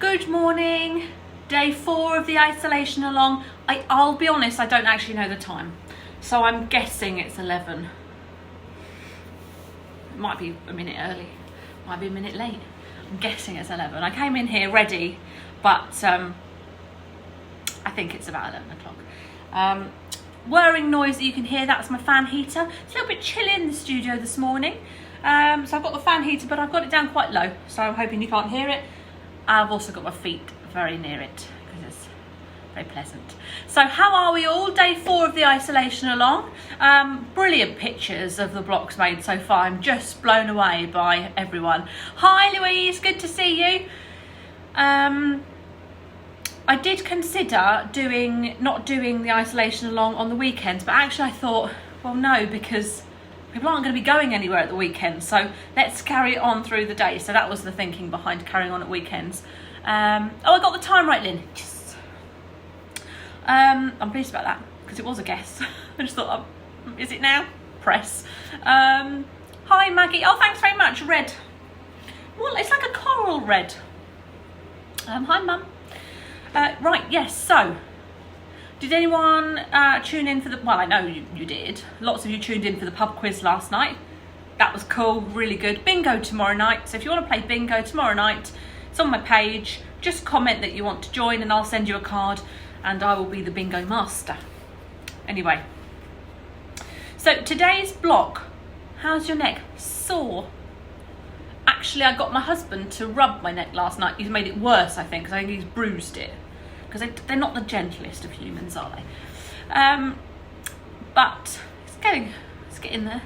Good morning, day 4 of the isolation along. I'll be honest, I don't actually know the time, so I'm guessing it's 11. It might be a minute early, might be a minute late. I'm guessing it's 11. I came in here ready, but I think it's about 11 o'clock. Whirring noise that you can hear, that's my fan heater. It's a little bit chilly in the studio this morning. So I've got the fan heater, but I've got it down quite low, so I'm hoping you can't hear it. I've also got my feet very near it because it's very pleasant. So how are we all? Day 4 of the isolation along. Brilliant pictures of the blocks made so far. I'm just blown away by everyone. Hi Louise, good to see you. I did consider not doing the isolation along on the weekends, but actually I thought, well no, because people aren't going to be going anywhere at the weekend, so let's carry it on through the day. So that was the thinking behind carrying on at weekends. I got the time right, Lynn. Yes. I'm pleased about that because it was a guess. I just thought, is it now? Press. Hi Maggie. Oh, thanks very much. Red. Well, it's like a coral red. Hi Mum. Right, yes, so did anyone tune in for the, well, I know you did. Lots of you tuned in for the pub quiz last night. That was cool, really good. Bingo tomorrow night. So if you want to play bingo tomorrow night, it's on my page. Just comment that you want to join and I'll send you a card and I will be the bingo master. Anyway, so today's block, how's your neck? Sore. Actually, I got my husband to rub my neck last night. He's made it worse, I think, because I think he's bruised it. Because they're not the gentlest of humans, are they? But it's getting there.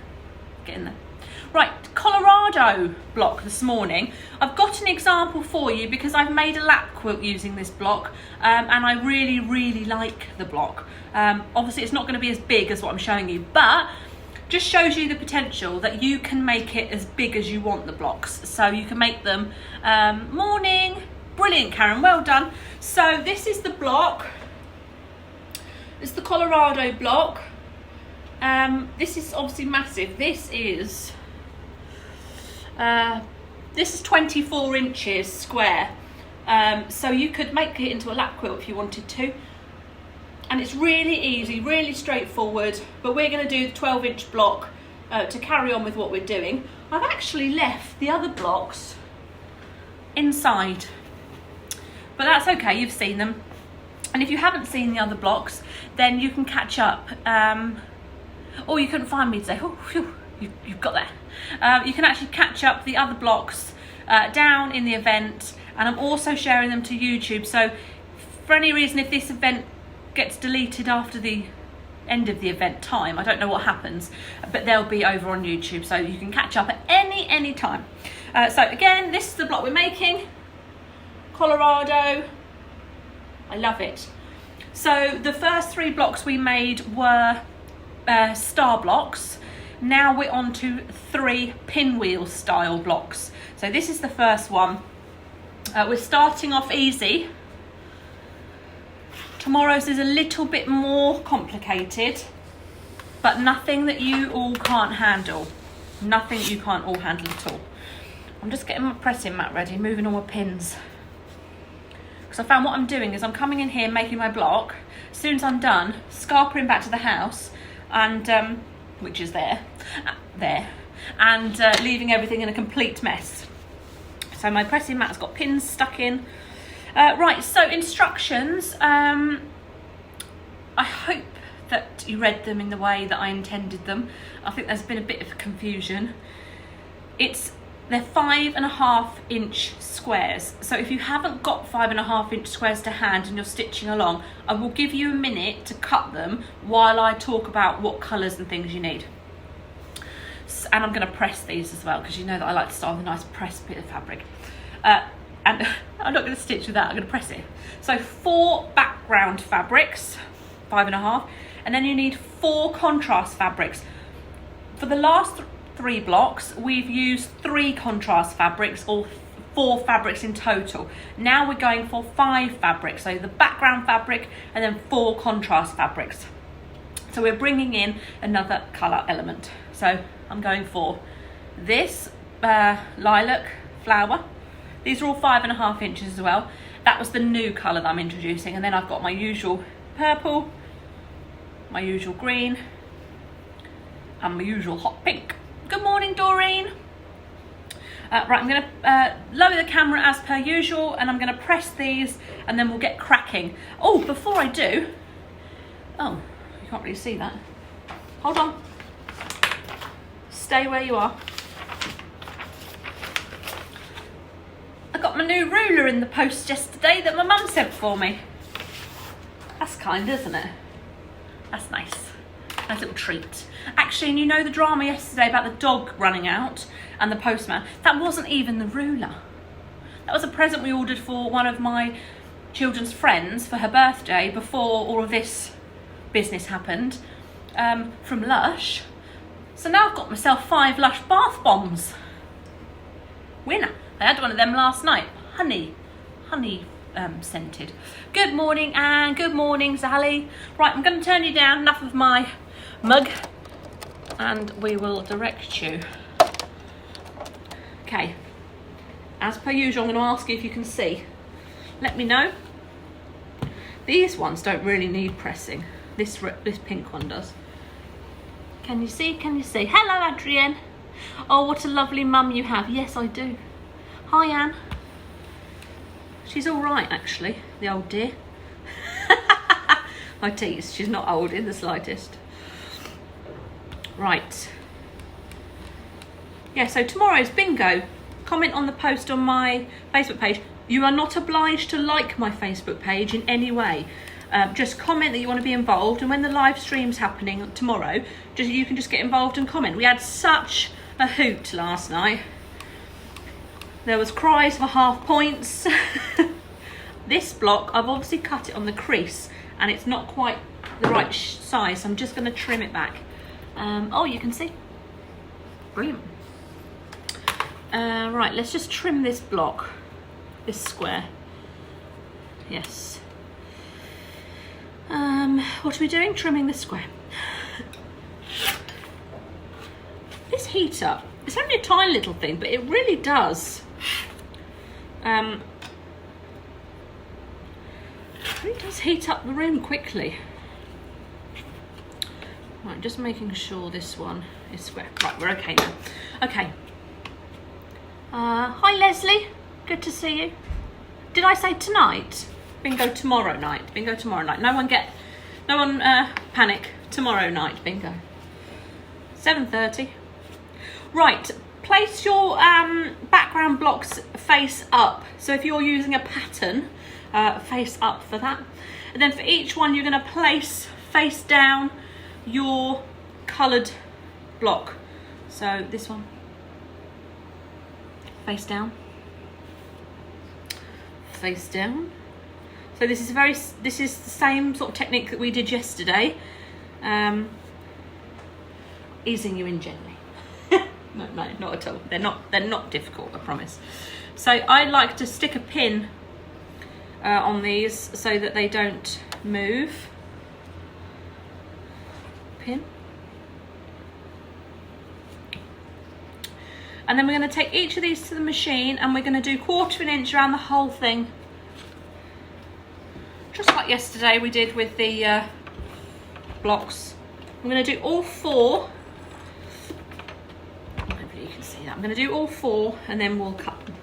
Right, Colorado block this morning. I've got an example for you because I've made a lap quilt using this block, and I really, really like the block. Obviously, it's not going to be as big as what I'm showing you, but just shows you the potential that you can make it as big as you want the blocks. So you can make them morning. Brilliant, Karen, well done. So this is the block. It's the Colorado block. This is obviously massive. This is 24 inches square. So you could make it into a lap quilt if you wanted to. And it's really easy, really straightforward, but we're going to do the 12-inch block to carry on with what we're doing. I've actually left the other blocks inside, but that's okay, you've seen them. And if you haven't seen the other blocks, then you can catch up. Or you couldn't find me today. Oh, phew, you've got there. You can actually catch up the other blocks down in the event, and I'm also sharing them to YouTube. So for any reason, if this event gets deleted after the end of the event time, I don't know what happens, but they'll be over on YouTube, so you can catch up at any time. So again, this is the block we're making, Colorado. I love it. So the first 3 blocks we made were star blocks. Now we're on to 3 pinwheel style blocks. So this is the first one. We're starting off easy. Tomorrow's is a little bit more complicated, but nothing that you all can't handle. Nothing you can't all handle at all. I'm just getting my pressing mat ready, moving all my pins. Because I found what I'm doing is I'm coming in here, making my block. As soon as I'm done, scarpering back to the house, and which is there, and leaving everything in a complete mess. So my pressing mat's got pins stuck in. Right, so instructions. I hope that you read them in the way that I intended them. I think there's been a bit of confusion. They're 5.5 inch squares. So if you haven't got 5.5 inch squares to hand and you're stitching along, I will give you a minute to cut them while I talk about what colours and things you need. And I'm going to press these as well, because you know that I like to start with a nice pressed bit of fabric. And I'm not going to stitch with that, I'm going to press it. So 4 background fabrics, 5.5, and then you need 4 contrast fabrics. For the last 3 blocks, we've used 3 contrast fabrics, or 4 fabrics in total. Now we're going for 5 fabrics, so the background fabric and then 4 contrast fabrics. So we're bringing in another colour element. So I'm going for this lilac flower, These are all 5.5 inches as well. That was the new colour that I'm introducing. And then I've got my usual purple, my usual green, and my usual hot pink. Good morning, Doreen. Right, I'm going to lower the camera as per usual, and I'm going to press these, and then we'll get cracking. Oh, before I do, oh, you can't really see that. Hold on. Stay where you are. I got my new ruler in the post yesterday that my mum sent for me. That's kind, isn't it? That's nice. Nice little treat. Actually, and you know the drama yesterday about the dog running out and the postman? That wasn't even the ruler. That was a present we ordered for one of my children's friends for her birthday before all of this business happened, from Lush. So now I've got myself 5 Lush bath bombs. Winner. I had one of them last night. Honey scented. Good morning, Anne. Good morning, Sally. Right, I'm going to turn you down. Enough of my mug, and we will direct you. Okay. As per usual, I'm going to ask you if you can see. Let me know. These ones don't really need pressing. This pink one does. Can you see? Can you see? Hello, Adrienne. Oh, what a lovely mum you have. Yes, I do. Hi, Anne. She's all right, actually, the old dear. I tease, she's not old in the slightest. Right. Yeah, so tomorrow's bingo. Comment on the post on my Facebook page. You are not obliged to like my Facebook page in any way. Just comment that you want to be involved, and when the live stream's happening tomorrow, you can just get involved and comment. We had such a hoot last night. There was cries for half points. This block, I've obviously cut it on the crease, and it's not quite the right size, so I'm just going to trim it back. Oh, you can see. Brilliant. Right, let's just trim this block, this square. Yes. What are we doing? Trimming the square. This heater, it's only a tiny little thing, but it really does. It really does heat up the room quickly. Right, just making sure this one is square. Right, we're okay now. Okay. Hi, Leslie. Good to see you. Did I say tonight? Bingo tomorrow night. Bingo tomorrow night. No one panic. Tomorrow night, bingo. 7:30. Right, place your background blocks face up. So if you're using a pattern, face up for that. And then for each one, you're going to place face down your coloured block. So this one, face down, face down. So this is the same sort of technique that we did yesterday, easing you in gently. No, not at all. They're not difficult, I promise. So I like to stick a pin on these so that they don't move. Pin. And then we're going to take each of these to the machine, and we're going to do 1/4 inch around the whole thing. Just like yesterday we did with the blocks. I'm going to do all 4. Hopefully you can see that. I'm going to do all 4 and then we'll cut them.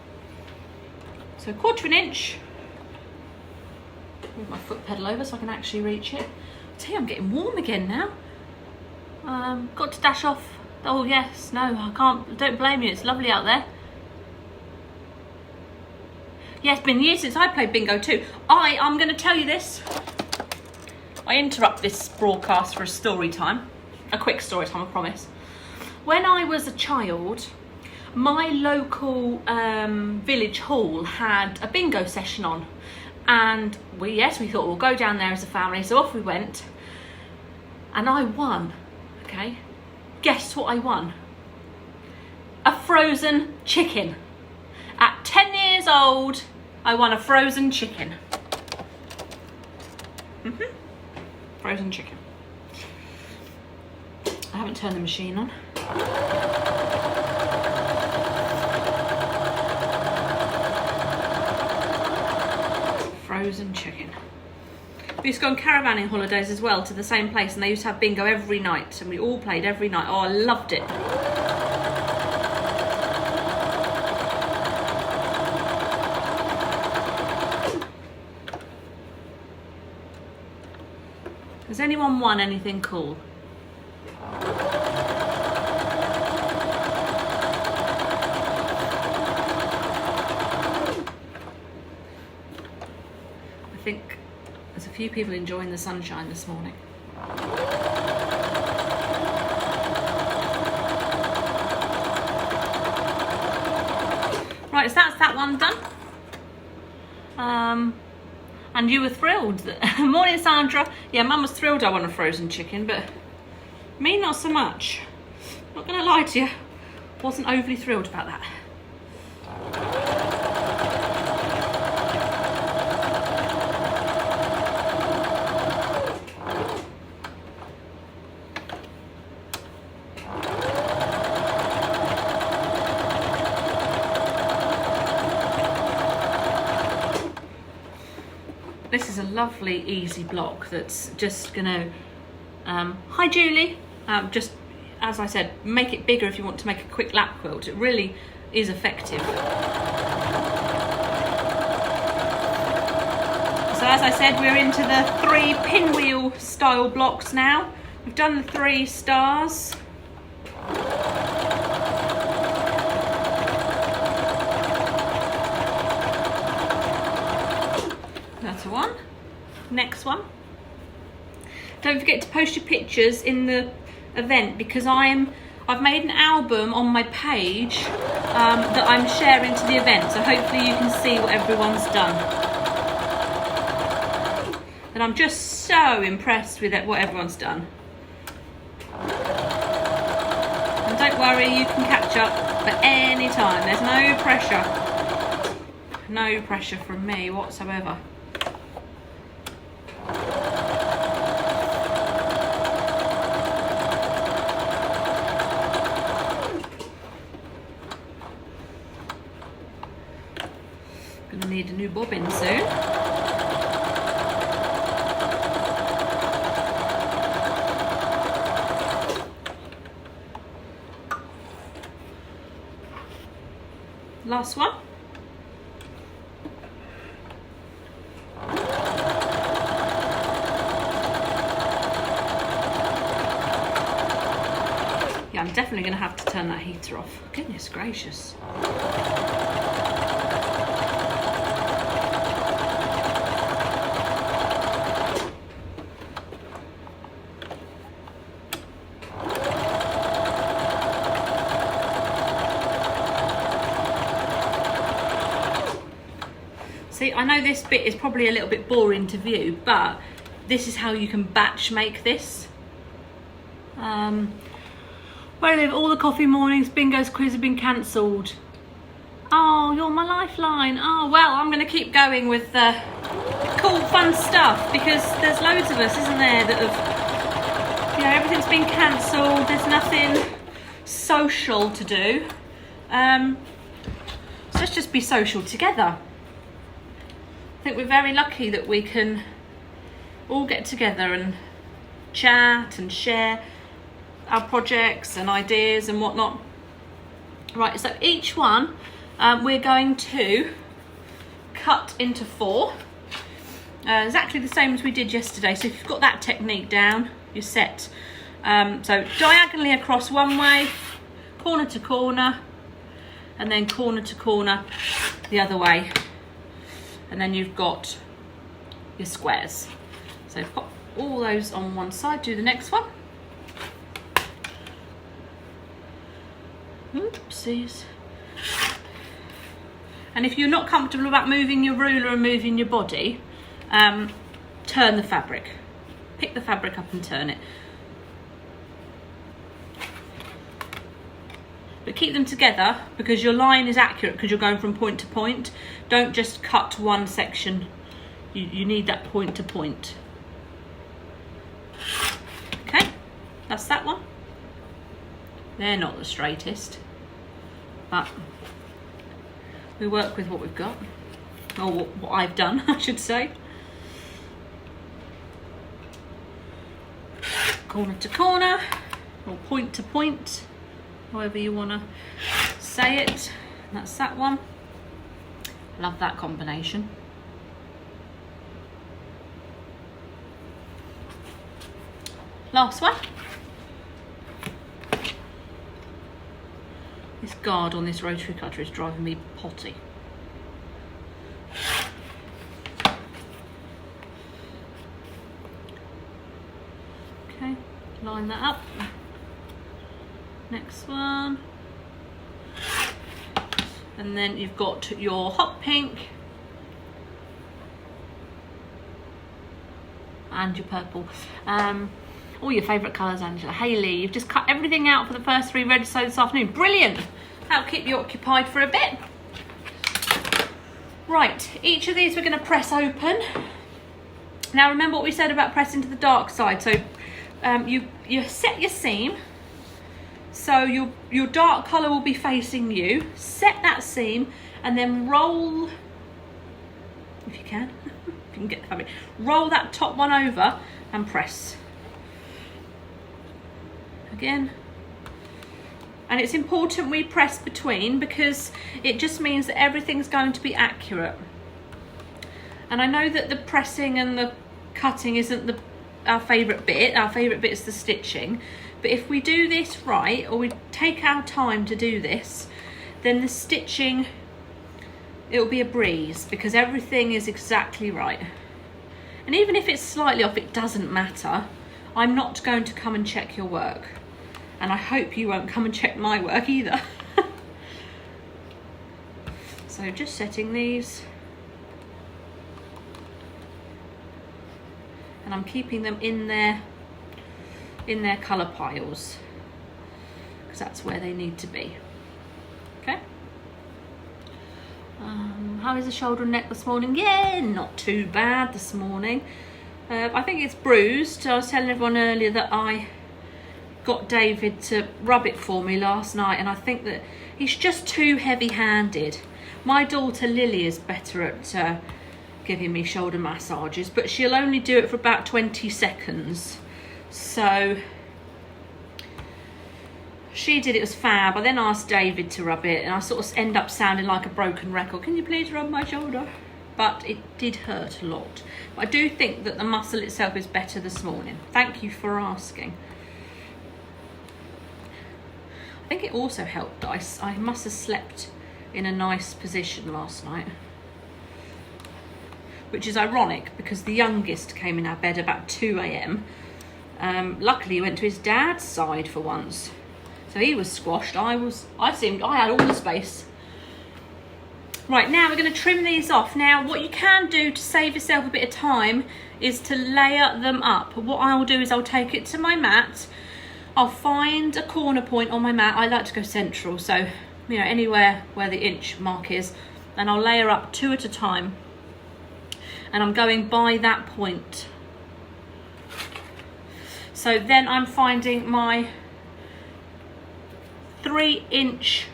So 1/4 inch. Move my foot pedal over so I can actually reach it. See, I'm getting warm again now. Got to dash off. Oh yes, no, I can't. Don't blame you. It's lovely out there. Yeah, it's been years since I played bingo too. I'm going to tell you this. I interrupt this broadcast for a story time. A quick story time, I promise. When I was a child, my local village hall had a bingo session on. And we thought we'll go down there as a family. So off we went. And I won, okay? Guess what I won? A frozen chicken. At 10 years old, I won a frozen chicken. Frozen chicken. I haven't turned the machine on. frozen chicken. We used to go on caravanning holidays as well to the same place, and they used to have bingo every night, and we all played every night. Oh, I loved it. Has anyone won anything cool? I think there's a few people enjoying the sunshine this morning. Right, so that's that one done. And you were thrilled. Morning, Sandra. Yeah, Mum was thrilled I won a frozen chicken, but me not so much. Not gonna lie to you, wasn't overly thrilled about that. This is a lovely, easy block that's just gonna, hi Julie, just as I said, make it bigger if you want to make a quick lap quilt. It really is effective. So as I said, we're into the 3 pinwheel style blocks now. We've done the 3 stars. That's one. Next one. Don't forget to post your pictures in the event, because I've made an album on my page that I'm sharing to the event, so hopefully you can see what everyone's done. And I'm just so impressed with what everyone's done. And don't worry, you can catch up at any time. There's no pressure. No pressure from me whatsoever. Gonna need a new bobbin soon. Last one. Yeah, I'm definitely gonna have to turn that heater off. Goodness gracious. See, I know this bit is probably a little bit boring to view, but this is how you can batch make this. Where I live, all the coffee mornings, bingo's quiz have been cancelled. Oh, you're my lifeline. Oh, well, I'm going to keep going with the cool, fun stuff, because there's loads of us, isn't there, that have, you know, everything's been cancelled. There's nothing social to do. So let's just be social together. I think we're very lucky that we can all get together and chat and share our projects and ideas and whatnot. Right, so each one we're going to cut into 4. Exactly the same as we did yesterday. So if you've got that technique down, you're set. So diagonally across one way, corner to corner, and then corner to corner the other way. And then you've got your squares. So pop all those on one side, do the next one. Oopsies. And if you're not comfortable about moving your ruler and moving your body, turn the fabric. Pick the fabric up and turn it. But keep them together, because your line is accurate, because you're going from point to point. Don't just cut one section. You need that point to point. Okay, that's that one. They're not the straightest, but we work with what we've got. or what I've done, I should say. Corner to corner, or point to point, however you want to say it. That's that one. Love that combination. Last one. This guard on this rotary cutter is driving me potty. Okay, line that up. Next one. And then you've got your hot pink and your purple. All your favourite colours, Angela. Hayley, you've just cut everything out for the first 3 ready so this afternoon. Brilliant! That'll keep you occupied for a bit. Right, each of these we're going to press open. Now remember what we said about pressing to the dark side. So you set your seam. So your dark colour will be facing you. Set that seam and then roll, if you can, if you can get the fabric, roll that top one over and press. Again. And it's important we press between because it just means that everything's going to be accurate. And I know that the pressing and the cutting isn't our favourite bit. Our favourite bit is the stitching. But if we do this right, or we take our time to do this, then the stitching, it'll be a breeze because everything is exactly right. And even if it's slightly off, it doesn't matter. I'm not going to come and check your work. And I hope you won't come and check my work either. So just setting these. And I'm keeping them in their colour piles because that's where they need to be. Okay. How is the shoulder and neck this morning? Yeah, not too bad this morning. I think it's bruised. I was telling everyone earlier that I got David to rub it for me last night, and I think that he's just too heavy-handed. My daughter Lily is better at giving me shoulder massages, but she'll only do it for about 20 seconds. So she did, it was fab. I then asked David to rub it, and I sort of end up sounding like a broken record. Can you please rub my shoulder? But it did hurt a lot. But I do think that the muscle itself is better this morning. Thank you for asking. I think it also helped that I must have slept in a nice position last night. Which is ironic because the youngest came in our bed about 2 a.m. Luckily he went to his dad's side for once. So he was squashed. I had all the space. Right, now we're going to trim these off. Now what you can do to save yourself a bit of time is to layer them up. What I'll do is I'll take it to my mat. I'll find a corner point on my mat. I like to go central, so you know, anywhere where the inch mark is, and I'll layer up 2 at a time. And I'm going by that point. So then I'm finding my 3-inch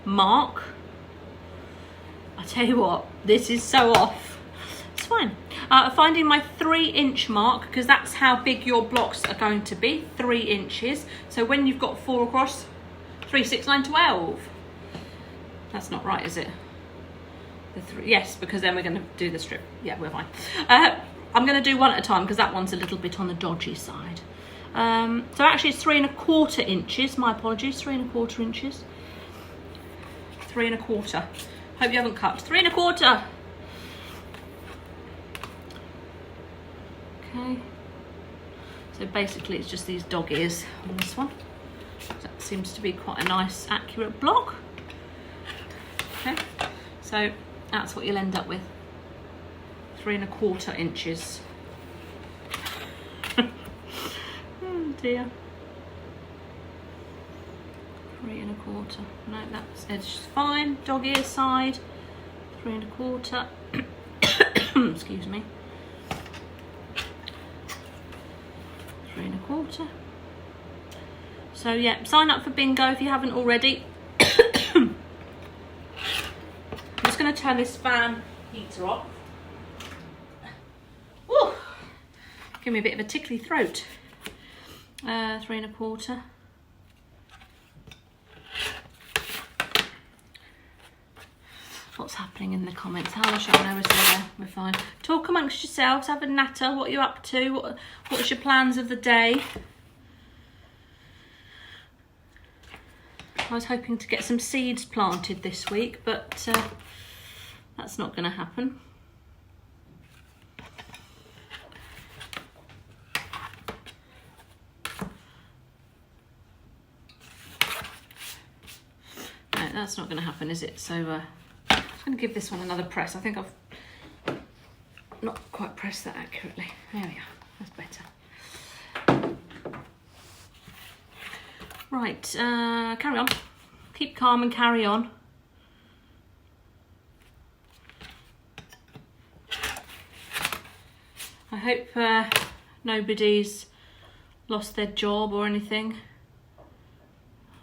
mark. I tell you what, this is so off. It's fine. Finding my 3-inch mark, because that's how big your blocks are going to be, 3 inches. So when you've got 4 across, 3, 6, 9, 12. That's not right, is it? Yes, because then we're going to do the strip. Yeah, we're fine. I'm going to do one at a time because that one's a little bit on the dodgy side. So actually it's 3 1/4 inches. My apologies, 3 1/4 inches. 3 1/4. Hope you haven't cut. 3 1/4. Okay. So basically it's just these dog ears on this one. That seems to be quite a nice, accurate block. Okay. So that's what you'll end up with. 3 1/4 inches. Oh dear. 3 1/4. No, that's edge fine. Dog ear side. 3 1/4. Excuse me. 3 1/4. So yeah, sign up for bingo if you haven't already. I'm just going to turn this fan heater off. Woo! Give me a bit of a tickly throat. 3 1/4. What's happening in the comments? Hello, Shana, is there? We're fine. Talk amongst yourselves, have a natter. What are you up to? What's your plans of the day? I was hoping to get some seeds planted this week, but that's not going to happen. No, that's not going to happen, is it? So I'm going to give this one another press. I think I've not quite pressed that accurately. There we are. That's better. Right, carry on. Keep calm and carry on. I hope nobody's lost their job or anything.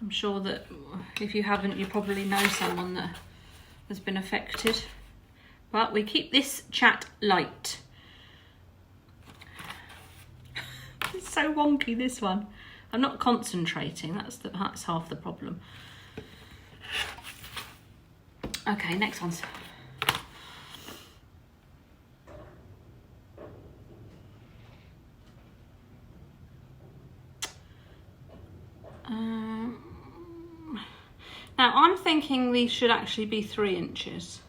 I'm sure that if you haven't, you probably know someone that has been affected. But we keep this chat light. It's so wonky, this one. I'm not concentrating, that's half the problem. Okay, next ones. Now I'm thinking these should actually be 3 inches,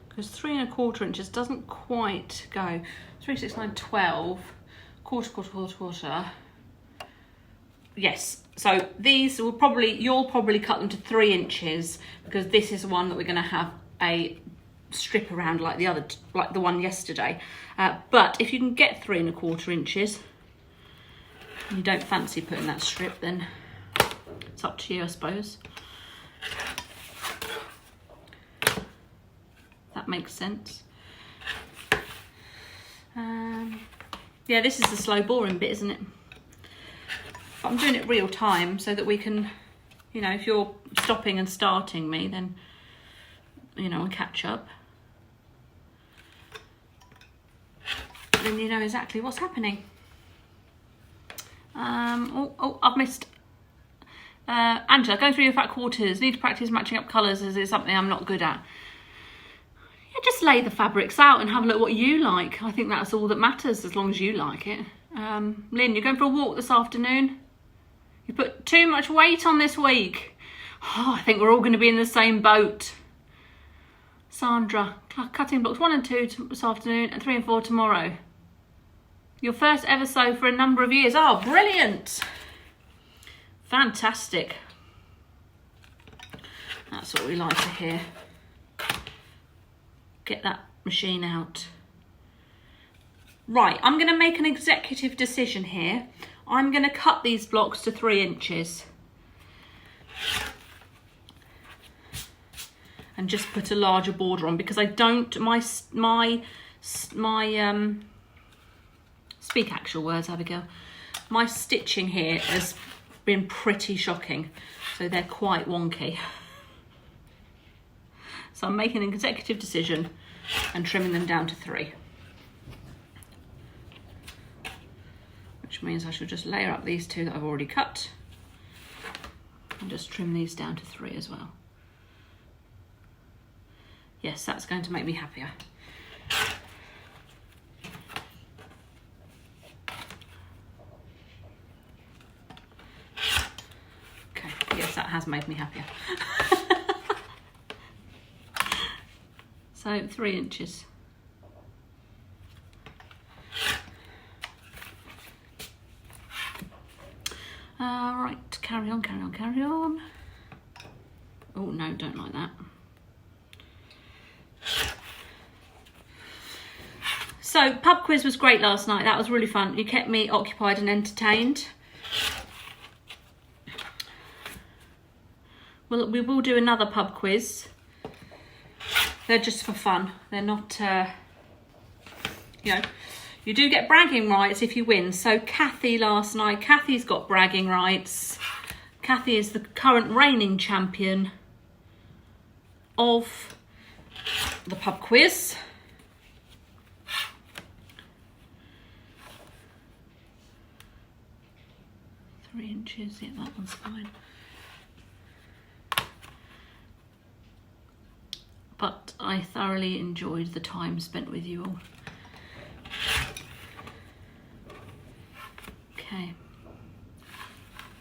because 3 1/4 inches doesn't quite go. 3, 6, 9, 12, quarter. Yes, so these will probably, you'll probably cut them to 3 inches, because this is the one that we're going to have a strip around like the other, like the one yesterday. But if you can get 3 1/4 inches, and you don't fancy putting that strip, then it's up to you, I suppose. That makes sense. Yeah, this is the slow boring bit, isn't it? But I'm doing it real time so that we can, you know, if you're stopping and starting me, then, you know, and catch up. Then you know exactly what's happening. Oh, I've missed. Angela, going through your fat quarters. Need to practice matching up colours, as it's something I'm not good at. Yeah, just lay the fabrics out and have a look what you like. I think that's all that matters, as long as you like it. Lynn, you're going for a walk this afternoon? You put too much weight on this week. Oh, I think we're all going to be in the same boat. Sandra, cutting blocks 1 and 2 this afternoon and 3 and 4 tomorrow. Your first ever sew for a number of years. Oh, brilliant. Fantastic. That's what we like to hear. Get that machine out. Right, I'm going to make an executive decision here. I'm going to cut these blocks to 3 inches. And just put a larger border on, because I don't, my speak actual words, Abigail. My stitching here has been pretty shocking, so they're quite wonky. So I'm making an executive decision and trimming them down to 3. Which means I should just layer up these 2 that I've already cut and just trim these down to 3 as well. Yes, that's going to make me happier. Okay, yes, that has made me happier. So 3 inches. Right, carry on. Oh no, don't like that. So pub quiz was great last night. That was really fun. You kept me occupied and entertained. Well, we will do another pub quiz. They're just for fun. They're not, you know, you do get bragging rights if you win. So Kathy last night, Kathy's got bragging rights. Kathy is the current reigning champion of the pub quiz. Three inches, yeah, that one's fine. But I thoroughly enjoyed the time spent with you all. Okay.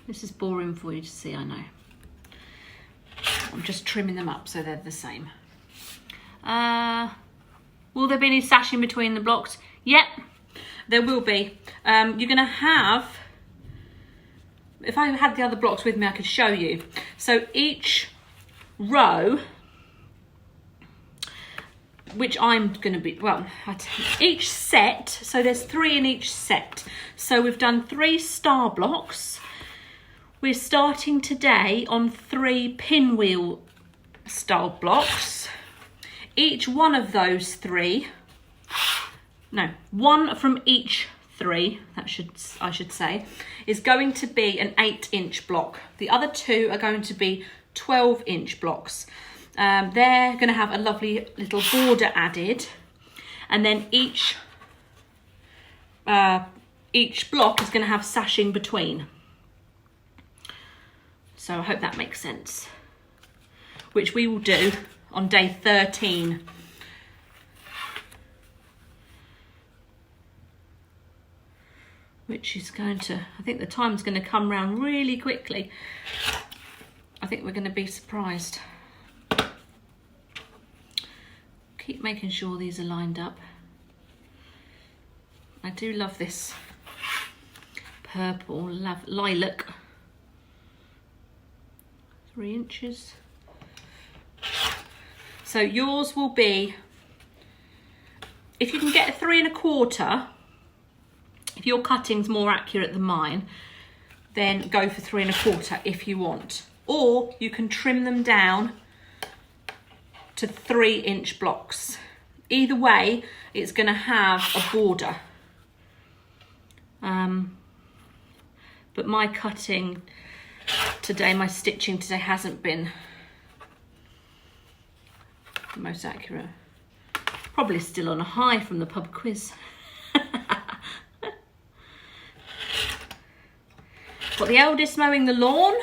This is boring for you to see, I know. I'm just trimming them up so they're the same. Will there be any sashing between the blocks? Yep, there will be. You're going to have, if I had the other blocks with me, I could show you. So each row, which I'm going to be, well, each set, so there's 3 in each set. So we've done 3 star blocks. We're starting today on 3 pinwheel style blocks. Each one of those 3, no, one from each 3, I should say, is going to be an 8-inch block. The other 2 are going to be 12-inch blocks. They're going to have a lovely little border added, and then each block is going to have sashing between. So I hope that makes sense, which we will do on day 13. Which is going to, I think the time's going to come round really quickly. I think we're going to be surprised. Keep making sure these are lined up. I do love this purple lilac. 3 inches. So yours will be, if you can get a 3 1/4, if your cutting's more accurate than mine, then go for 3 1/4 if you want. Or you can trim them down to 3-inch blocks. Either way, it's going to have a border. But my cutting today, my stitching today hasn't been the most accurate. Probably still on a high from the pub quiz. Got the eldest mowing the lawn.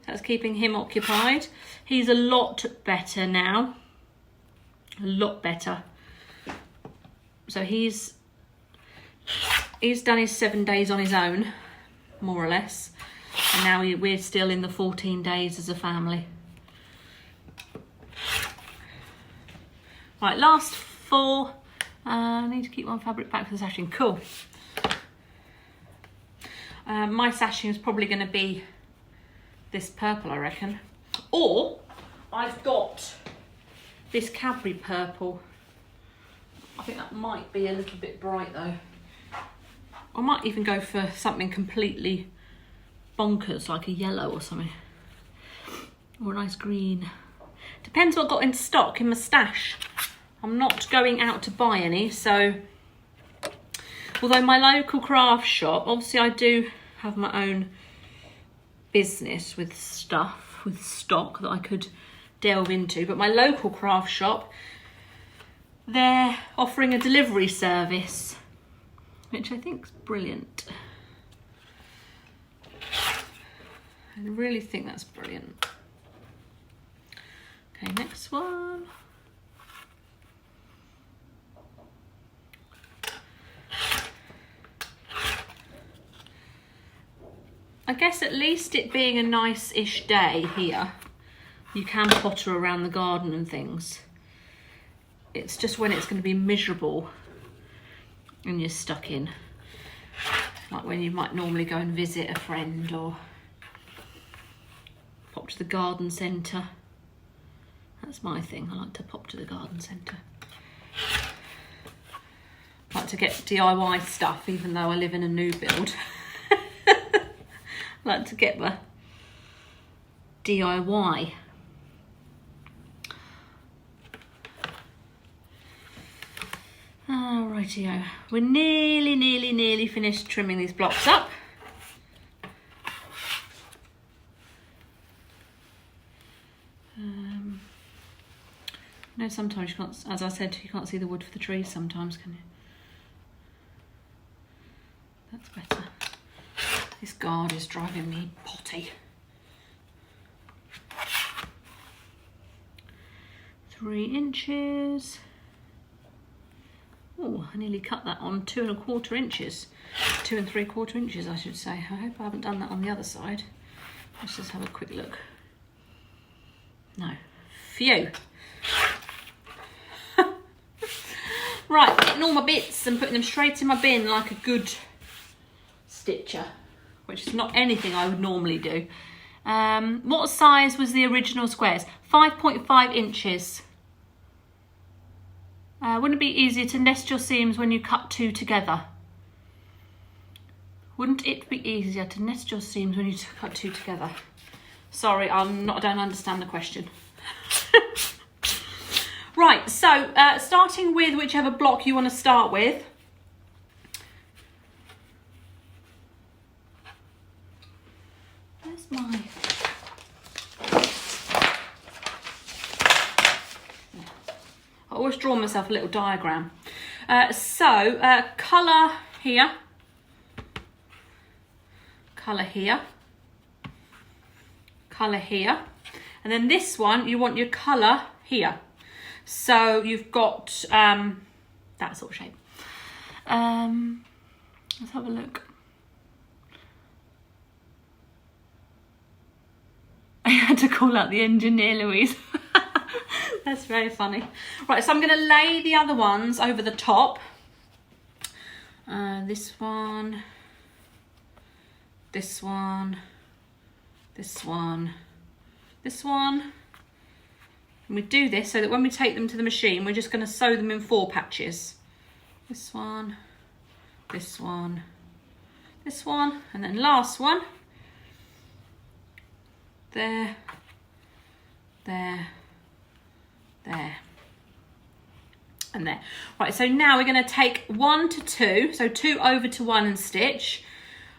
That's keeping him occupied. He's a lot better now. A lot better. So he's done his 7 days on his own, more or less. And now we're still in the 14 days as a family. Right, last 4. I need to keep one fabric back for the sashing. Cool. My sashing is probably going to be this purple, I reckon. Or I've got this Cadbury purple. I think that might be a little bit bright though. I might even go for something completely bonkers, like a yellow or something. Or a nice green. Depends what I've got in stock in my stash. I'm not going out to buy any, so although my local craft shop, obviously I do have my own business with stuff, with stock that I could delve into, but my local craft shop, they're offering a delivery service, which I think is brilliant. I really think that's brilliant. Okay, next one. I guess at least it being a nice-ish day here, you can potter around the garden and things. It's just when it's going to be miserable and you're stuck in. Like when you might normally go and visit a friend or pop to the garden centre. That's my thing, I like to pop to the garden centre. I like to get DIY stuff even though I live in a new build. I like to get the DIY. Rightio. We're nearly finished trimming these blocks up. sometimes you can't, as I said, you can't see the wood for the trees sometimes, can you? That's better. This guard is driving me potty. 3 inches. Oh, I nearly cut that on 2 1/4 inches. 2 3/4 inches, I should say. I hope I haven't done that on the other side. Let's just have a quick look. No. Phew. Right, getting all my bits and putting them straight in my bin like a good stitcher, which is not anything I would normally do. What size was the original squares? 5.5 inches. Wouldn't it be easier to nest your seams when you cut 2 together? Wouldn't it be easier to nest your seams when you cut 2 together? Sorry, I don't understand the question. Right, so starting with whichever block you want to start with. Where's my... I always draw myself a little diagram. Colour here. Colour here. Colour here. And then this one, you want your colour here. So you've got that sort of shape. Let's have a look. I had to call out the engineer, Louise. That's very funny. Right, so I'm going to lay the other ones over the top. This one, this one, this one, this one. And we do this so that when we take them to the machine, we're just going to sew them in 4 patches. This one, this one, this one, and then last one. There, there, there, and there. Right, so now we're going to take 1 to 2, so 2 over to 1 and stitch,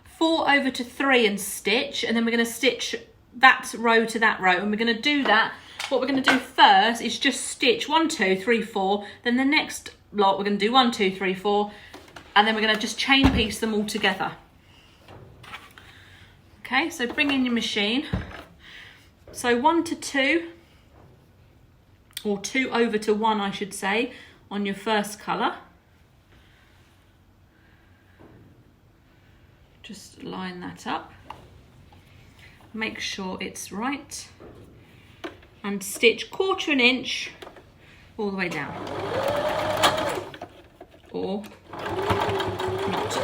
4 over to 3 and stitch, and then we're going to stitch that row to that row, and we're going to do that. What we're going to do first is just stitch 1 2 3 4, then the next lot we're going to do 1 2 3 4, and then we're going to just chain piece them all together. Okay, so bring in your machine. So 1 to 2, or 2 over to 1 I should say, on your first colour. Just line that up. Make sure it's right. And stitch 1/4 inch all the way down. Or not.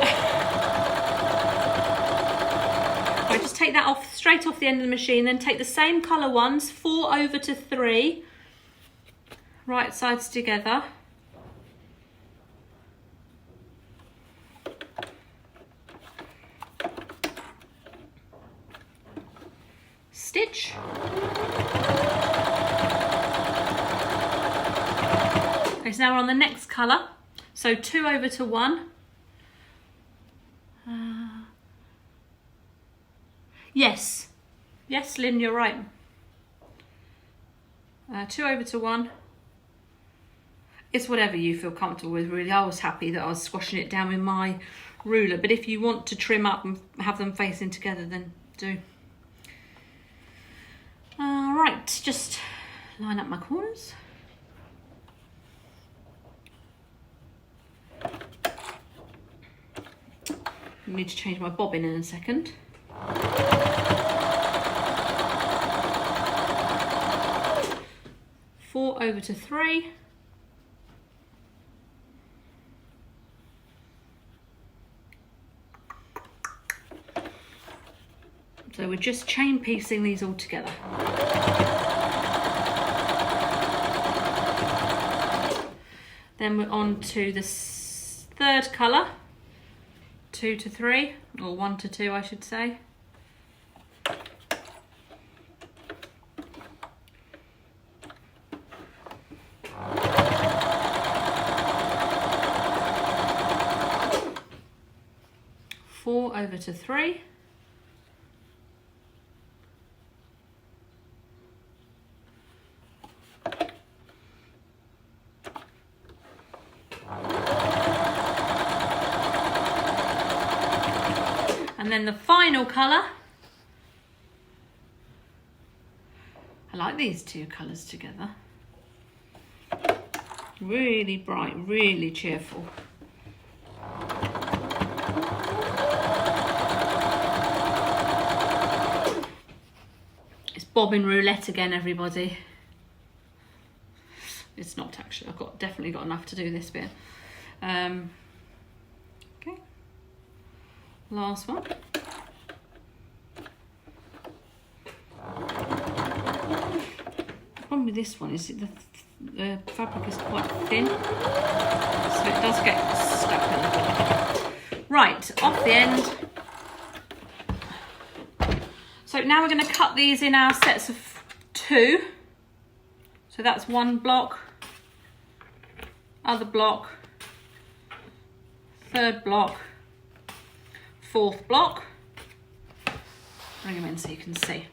Right, just take that off, straight off the end of the machine, then take the same colour ones, 4 over to 3, right sides together. Stitch. Okay, so now we're on the next colour. So 2 over to 1. Yes, Lynn, you're right. 2 over to 1. It's whatever you feel comfortable with, really. I was happy that I was squashing it down with my ruler, but if you want to trim up and have them facing together, then do. Right, just line up my corners. I need to change my bobbin in a second. Four over to 3. So we're just chain piecing these all together. Then we're on to the third colour, 2 to 3, or 1 to 2 I should say. Four over to 3. And then the final colour, I like these two colours together. Really bright, really cheerful. It's bobbin roulette again, everybody. It's not actually, I've definitely got enough to do this bit. Okay, last one. The problem with this one is the fabric is quite thin, so it does get stuck a little bit. Right, off the end. So now we're going to cut these in our sets of 2. So that's one block, other block, third block, fourth block. Bring them in so you can see.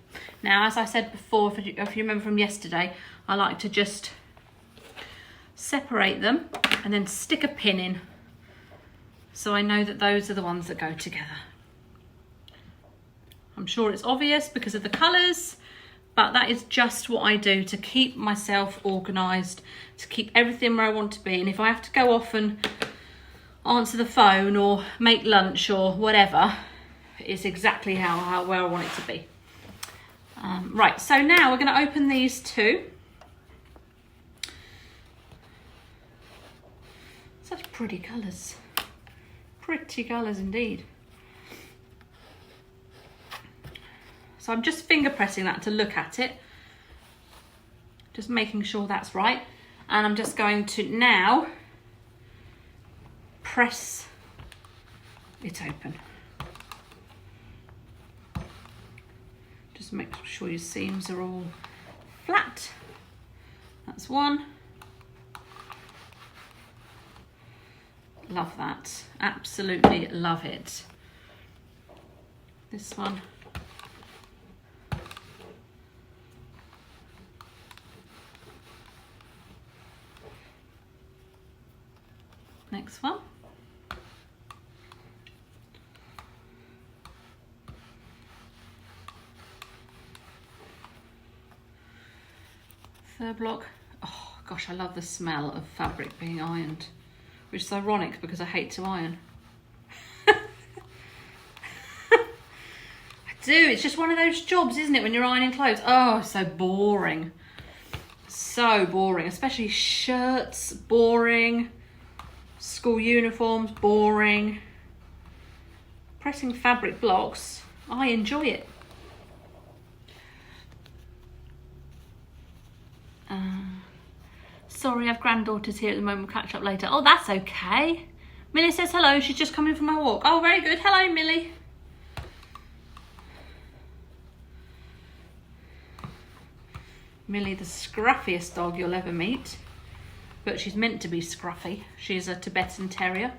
Now, as I said before, if you remember from yesterday, I like to just separate them and then stick a pin in, so I know that those are the ones that go together. I'm sure it's obvious because of the colours, but that is just what I do to keep myself organised, to keep everything where I want to be. And if I have to go off and answer the phone or make lunch or whatever, it's exactly where I want it to be. Right, so now we're going to open these 2. Such pretty colours. Pretty colours indeed. So I'm just finger pressing that to look at it. Just making sure that's right. And I'm just going to now press it open. Just make sure your seams are all flat. That's one. Love that. Absolutely love it. This one. Next one. Third block. Oh gosh, I love the smell of fabric being ironed, which is ironic because I hate to iron. I do, it's just one of those jobs, isn't it, when you're ironing clothes? Oh, so boring. So boring, especially shirts, boring. School uniforms, boring. Pressing fabric blocks, I enjoy it. Sorry, I have granddaughters here at the moment, we'll catch up later. Oh, that's okay. Millie says hello, she's just coming from her walk. Oh, very good, hello Millie. Millie, the scruffiest dog you'll ever meet. But she's meant to be scruffy. She's a Tibetan Terrier.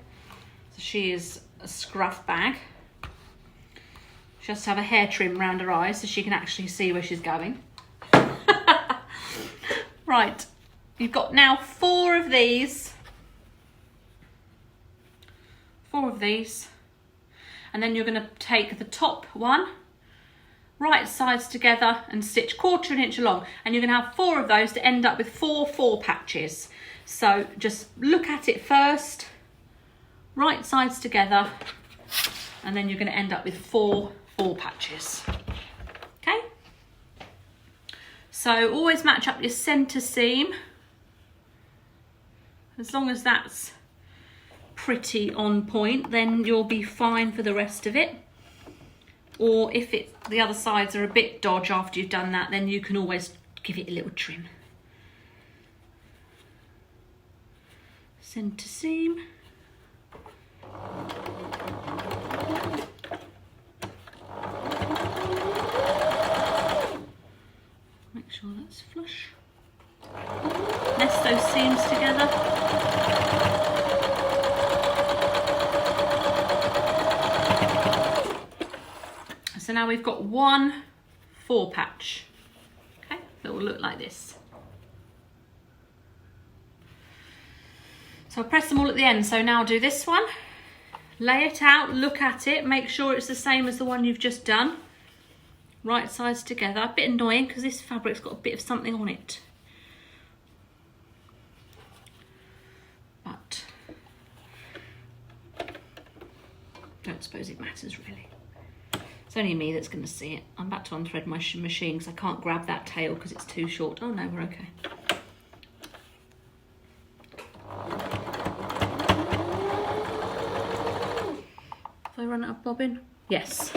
So she is a scruff bag. She has to have a hair trim around her eyes so she can actually see where she's going. Right, you've got now 4 of these. 4 of these. And then you're going to take the top one, right sides together and stitch 1/4 inch along. And you're going to have 4 of those to end up with 4 patches. So just look at it first, right sides together, and then you're going to end up with 4 patches. Okay? So always match up your centre seam. As long as that's pretty on point, then you'll be fine for the rest of it. Or if the other sides are a bit dodge after you've done that, then you can always give it a little trim. Centre seam. Make sure that's flush. Nest those seams together. So now we've got 1 4 patch. Okay, that will look like this. So I'll press them all at the end. So now I'll do this one, lay it out, look at it, make sure it's the same as the one you've just done. Right sides together. A bit annoying because this fabric's got a bit of something on it. But don't suppose it matters really. It's only me that's going to see it. I'm about to unthread my machine because I can't grab that tail because it's too short. Oh no, we're okay. Have I run out of bobbin? Yes.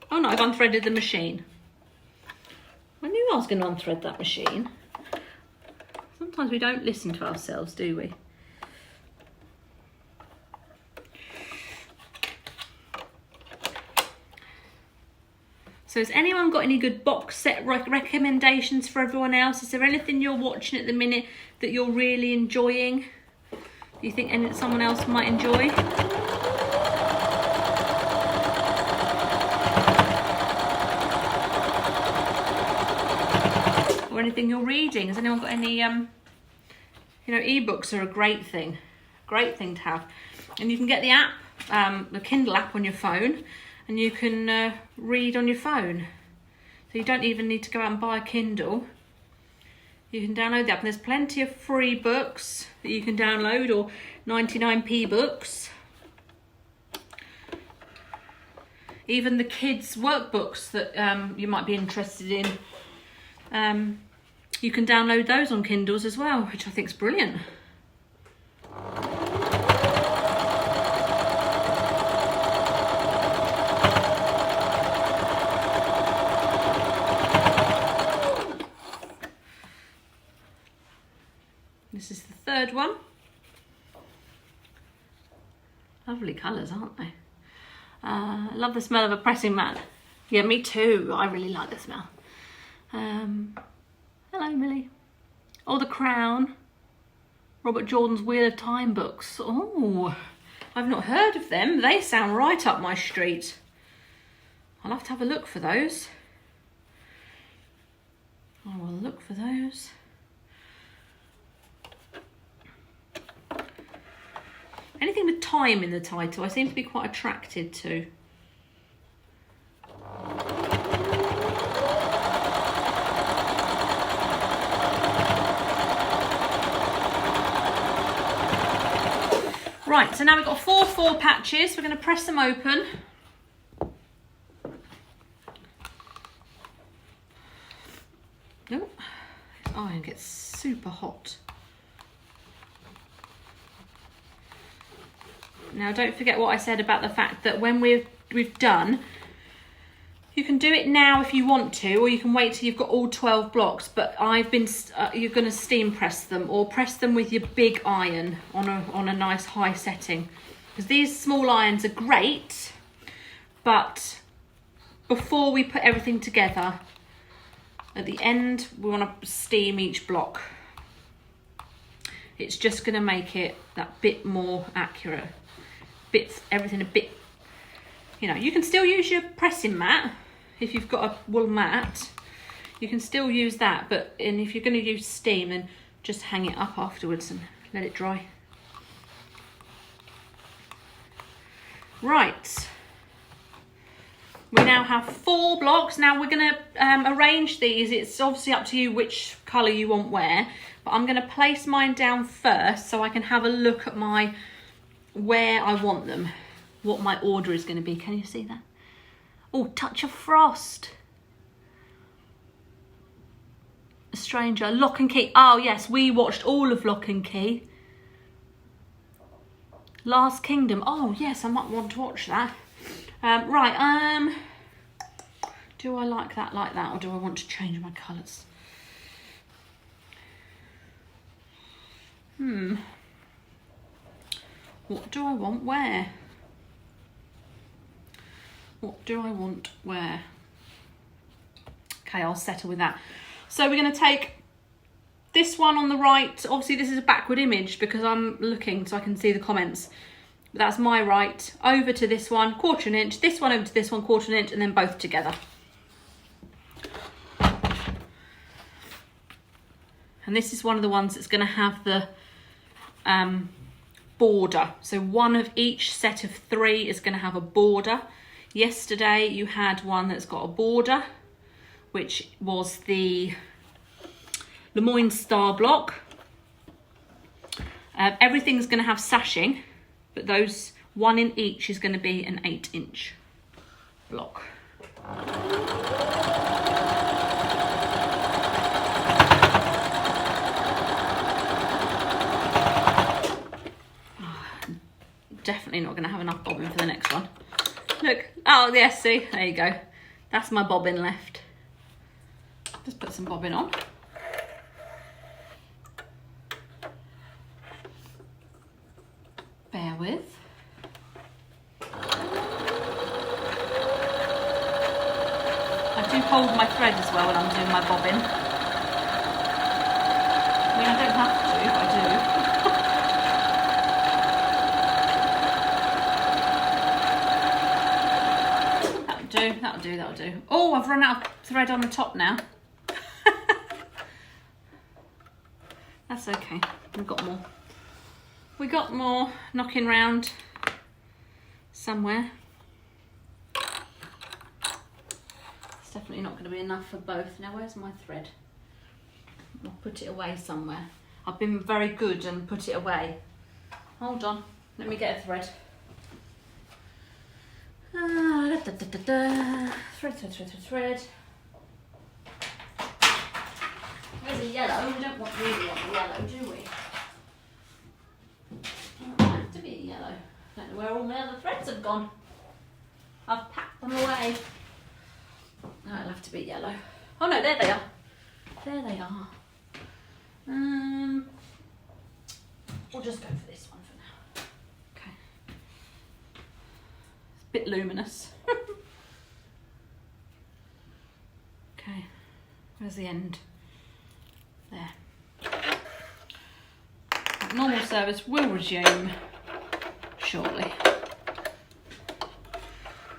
Oh no, I've unthreaded the machine. I knew I was going to unthread that machine. Sometimes we don't listen to ourselves, do we? So has anyone got any good box set recommendations for everyone else? Is there anything you're watching at the minute that you're really enjoying? Do you think someone else might enjoy? Or anything you're reading? Has anyone got any, you know, ebooks are a great thing to have. And you can get the app, the Kindle app on your phone, and you can read on your phone. So you don't even need to go out and buy a Kindle. You can download the app, and there's plenty of free books that you can download, or 99p books. Even the kids' workbooks that you might be interested in. You can download those on Kindles as well, which I think is brilliant. This is the third one. Lovely colours, aren't they? I love the smell of a pressing mat. Yeah, me too. I really like the smell. Hello, Millie. Oh, The Crown. Robert Jordan's Wheel of Time books. Oh, I've not heard of them. They sound right up my street. I'll have to have a look for those. I will look for those. Anything with time in the title, I seem to be quite attracted to. Right, so now we've got 4 patches. We're going to press them open. Oh, this iron gets super hot. Now, don't forget what I said about the fact that when we've done, you can do it now if you want to, or you can wait till you've got all 12 blocks. But you're going to steam press them, or press them with your big iron on a nice high setting, because these small irons are great. But before we put everything together, at the end, we want to steam each block. It's just going to make it that bit more accurate. Everything a bit, you know, you can still use your pressing mat. If you've got a wool mat, you can still use that, and if you're going to use steam, then just hang it up afterwards and let it dry. Right, we now have 4 blocks. Now we're going to arrange these. It's obviously up to you which colour you want where, but I'm going to place mine down first so I can have a look at where I want them, what my order is going to be. Can you see that? Oh, Touch of Frost. A Stranger. Lock and Key. Oh yes, we watched all of Lock and Key. Last Kingdom. Oh yes, I might want to watch that. Right, do I like that, or do I want to change my colours? What do I want where? What do I want where? Okay, I'll settle with that. So we're going to take this one on the right. Obviously, this is a backward image because I'm looking so I can see the comments. But that's my right. Over to this one, 1/4 inch. This one over to this one, 1/4 inch, and then both together. And this is one of the ones that's going to have the border. So one of each set of 3 is going to have a border. Yesterday you had one that's got a border, which was the Lemoyne Star block. Everything's going to have sashing, but those 1 in each is going to be an 8-inch block. Definitely not going to have enough bobbin for the next one. Look, oh yes, see, there you go. That's my bobbin left. Just put some bobbin on. Bear with. I do hold my thread as well when I'm doing my bobbin. I mean, I don't have to, but I do. That'll do. Oh, I've run out of thread on the top now. That's okay, we've got more. We got more knocking round somewhere. It's definitely not going to be enough for both. Now, where's my thread? I'll put it away somewhere. I've been very good and put it away. Hold on, let me get a thread. Thread. Where's the yellow? We don't really want the yellow, do we? It doesn't have to be a yellow. I don't know where all my other threads have gone. I've packed them away. No, it'll have to be yellow. Oh no, there they are. There they are. We'll just go for this one for now. Okay. It's a bit luminous. Okay, where's the end? There. Normal service will resume shortly.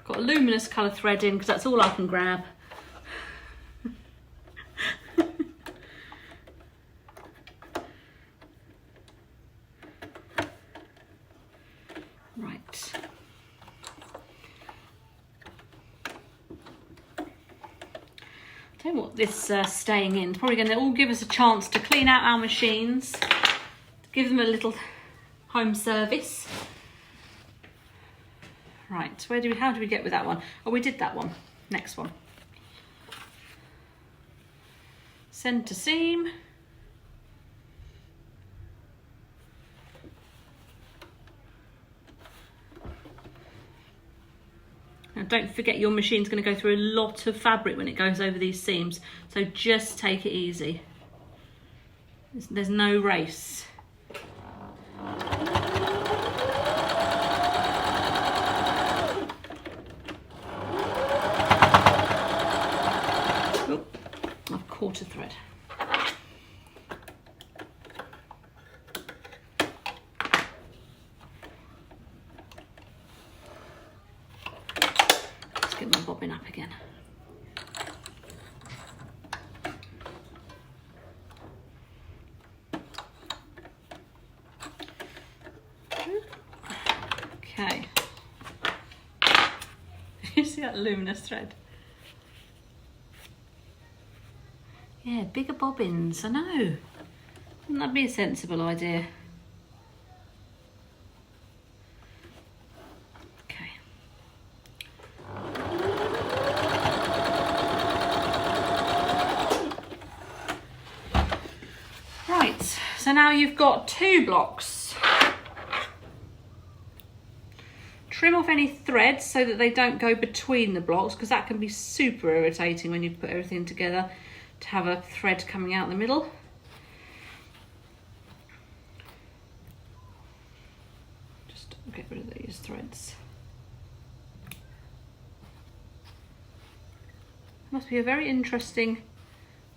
Got a luminous colour thread in because that's all I can grab. Right. Tell you what, this staying in is probably going to all give us a chance to clean out our machines, to give them a little home service. Right, how do we get with that one? Oh, we did that one. Next one. Centre seam. Now don't forget your machine's going to go through a lot of fabric when it goes over these seams, so just take it easy. There's no race. Oh, I've caught a thread. Get my bobbin up again. Okay. You see that luminous thread? Yeah, bigger bobbins, I know. Wouldn't that be a sensible idea? So now you've got 2 blocks. Trim off any threads so that they don't go between the blocks, because that can be super irritating when you put everything together to have a thread coming out in the middle. Just get rid of these threads. Must be a very interesting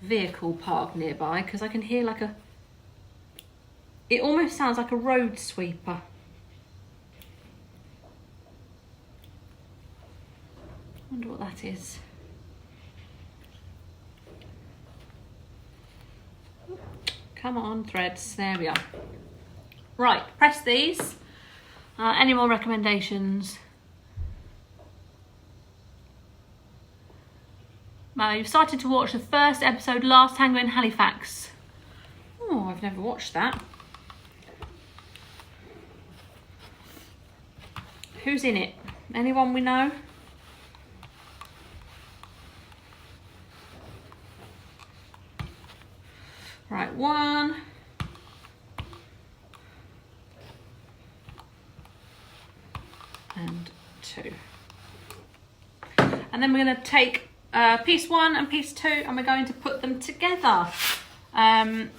vehicle parked nearby, because I can hear like a... It almost sounds like a road sweeper. Wonder what that is. Come on, threads. There we are. Right, press these. Any more recommendations? You've started to watch the first episode, Last Tango in Halifax. Oh, I've never watched that. Who's in it? Anyone we know? Right, 1. And 2. And then we're going to take piece 1 and piece 2 and we're going to put them together. I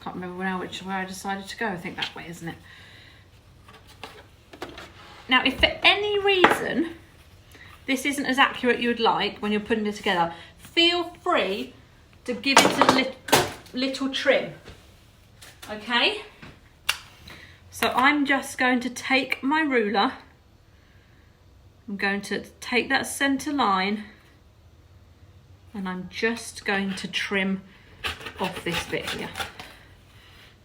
can't remember now where I decided to go. I think that way, isn't it? Now, if for any reason this isn't as accurate you would like when you're putting it together, feel free to give it a little trim. Okay? So I'm just going to take my ruler. I'm going to take that centre line and I'm just going to trim off this bit here.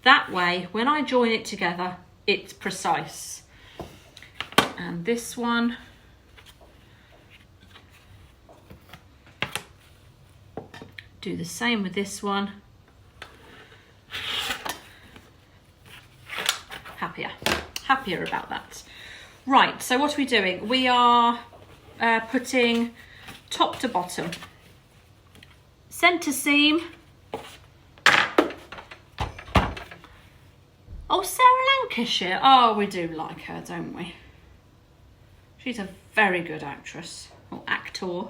That way, when I join it together, it's precise. And this one, do the same with this one. Happier about that. Right, so what are we doing? We are putting top to bottom. Centre seam. Oh, Sarah Lancashire. Oh, we do like her, don't we? She's a very good actress, or actor.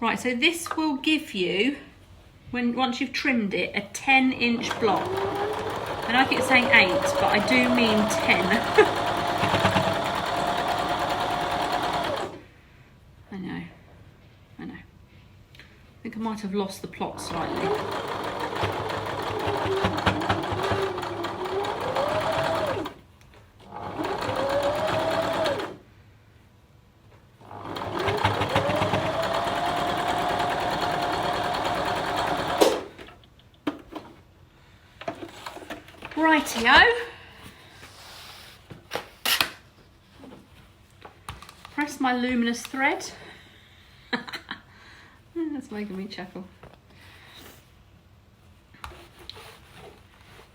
Right, so this will give you, once you've trimmed it, a 10-inch block. And I keep saying 8, but I do mean 10. I know. I think I might have lost the plot slightly. Rightio. Press my luminous thread. That's making me chuckle.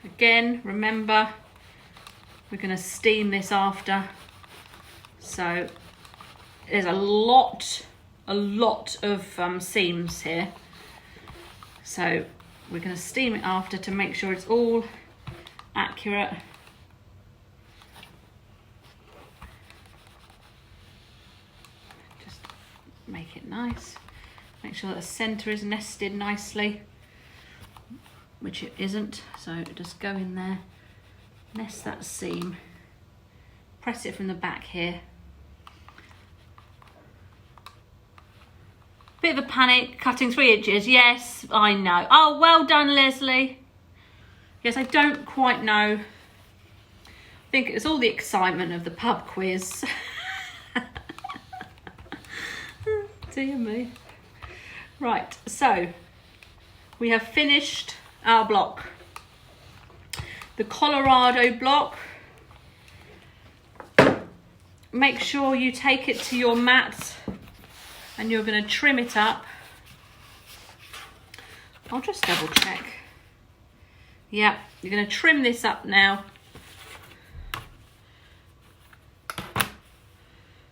Again, remember, we're going to steam this after. So there's a lot of seams here. So we're going to steam it after to make sure it's all accurate. Just make it nice. Make sure that the centre is nested nicely, which it isn't. So just go in there, nest that seam, press it from the back here. Bit of a panic, cutting 3 inches. Yes, I know. Oh, well done, Leslie. Yes, I don't quite know. I think it's all the excitement of the pub quiz. Dear me. Right, so we have finished our block. The Colorado block. Make sure you take it to your mat and you're going to trim it up. I'll just double check. Yeah, you're going to trim this up now.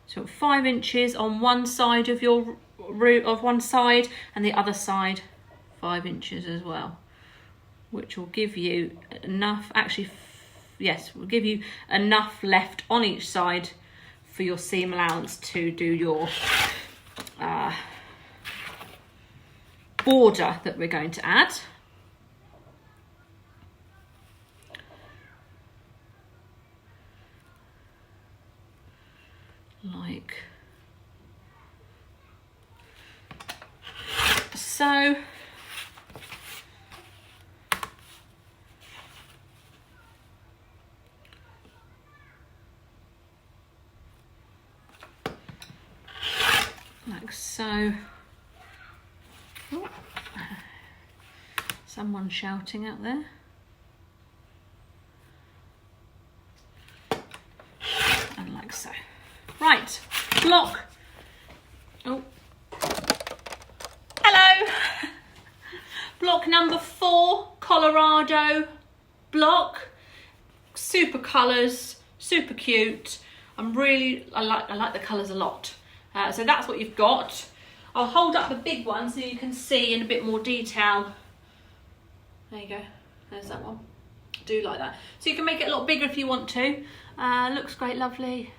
So 5 inches on one side of your root of one side and the other side 5 inches as well, which will give you enough, actually, yes, will give you enough left on each side for your seam allowance to do your border that we're going to add. Like so. So, oh, someone's shouting out there. And like so. Right, block. Oh, hello. Block number 4, Colorado block. Super colours, super cute. I like the colours a lot. So that's what you've got. I'll hold up the big one so you can see in a bit more detail. There you go. There's that one. I do like that. So you can make it a lot bigger if you want to. Looks great, lovely.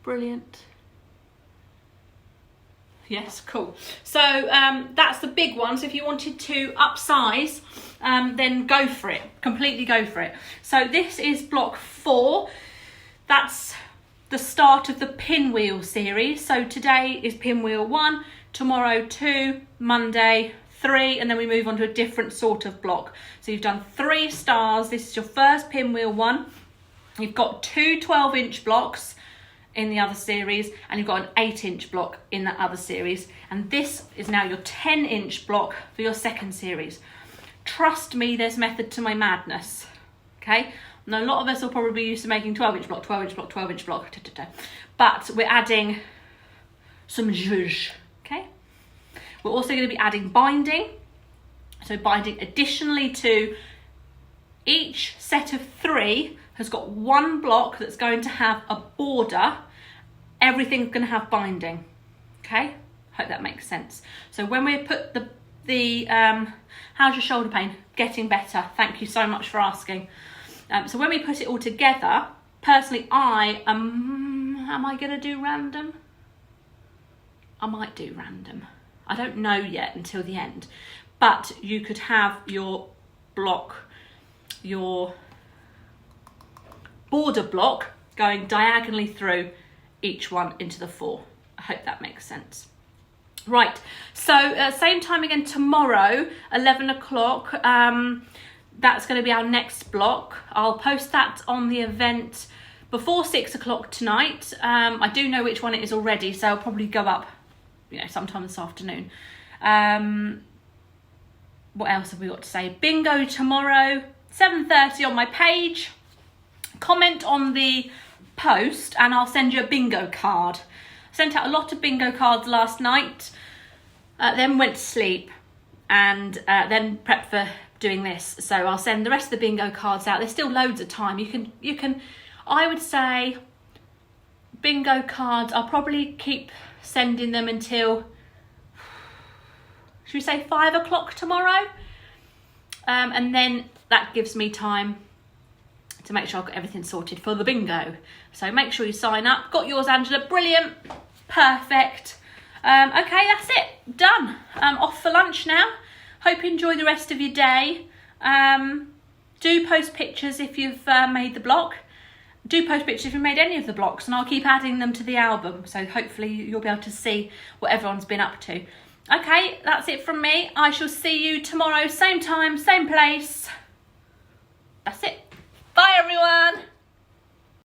Brilliant. Yes, cool. So that's the big one. So if you wanted to upsize, then go for it. Completely go for it. So this is block 4. That's the start of the pinwheel series. So today is pinwheel 1, tomorrow 2, Monday 3, and then we move on to a different sort of block. So you've done 3 stars. This is your first pinwheel 1. You've got 2 12-inch blocks in the other series, and you've got an 8-inch block in that other series, and this is now your 10-inch block for your second series. Trust me, there's method to my madness. Okay, now a lot of us will probably be used to making 12-inch block, 12-inch block, 12-inch block, but we're adding some zhuzh. Okay, we're also going to be adding binding. So binding additionally to each set of 3 has got 1 block that's going to have a border. Everything's going to have binding. Okay, hope that makes sense. So when we put the how's your shoulder pain? Getting better. Thank you so much for asking. So when we put it all together, personally, am I going to do random? I might do random. I don't know yet until the end. But you could have your block, your border block going diagonally through each one into the 4. I hope that makes sense. Right, so same time again tomorrow, 11 o'clock. That's going to be our next block. I'll post that on the event before 6 o'clock tonight. I do know which one it is already, so I'll probably go up, sometime this afternoon. What else have we got to say? Bingo tomorrow, 7:30 on my page. Comment on the post and I'll send you a bingo card. I sent out a lot of bingo cards last night, then went to sleep, and then prepped for doing this. So I'll send the rest of the bingo cards out. There's still loads of time. You can I would say bingo cards, I'll probably keep sending them until, should we say 5 o'clock tomorrow? And then that gives me time to make sure I've got everything sorted for the bingo. So make sure you sign up. Got yours, Angela. Brilliant. Perfect. Okay, that's it. Done. Off for lunch now. Hope you enjoy the rest of your day. Do post pictures if you've made the block. Do post pictures if you've made any of the blocks, and I'll keep adding them to the album. So hopefully you'll be able to see what everyone's been up to. Okay, that's it from me. I shall see you tomorrow, same time, same place. That's it. Bye, everyone.